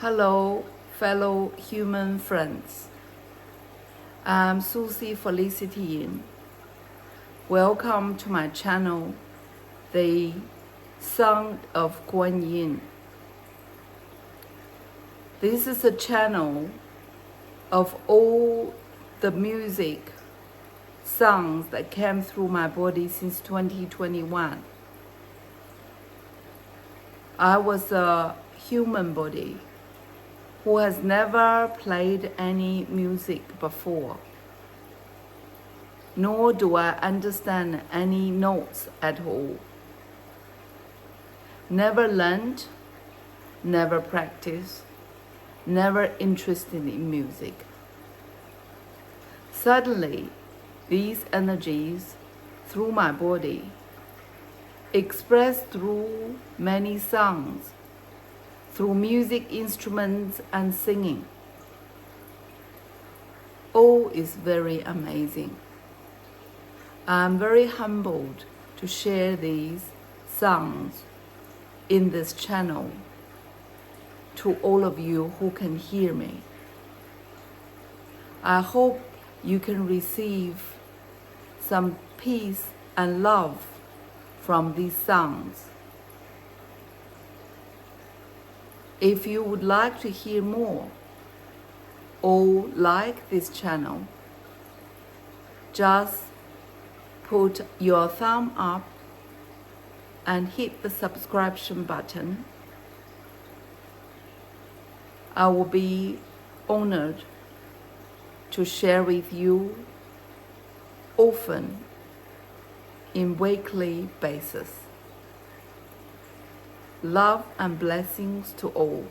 Hello, fellow human friends. I'm Susie Felicity Yin. Welcome to my channel, The Sound of Guan Yin. This is a channel of all the music, songs that came through my body since 2021. I was a human body who has never played any music before, nor do I understand any notes at all. Never learned, never practiced, never interested in music. Suddenly, these energies through my body, expressed through many songs, through music instruments and singing. All is very amazing. I'm very humbled to share these songs in this channel to all of you who can hear me. I hope you can receive some peace and love from these songs. If you would like to hear more or like this channel, just put your thumb up and hit the subscription button. I will be honored to share with you often in weekly basis. Love and blessings to all.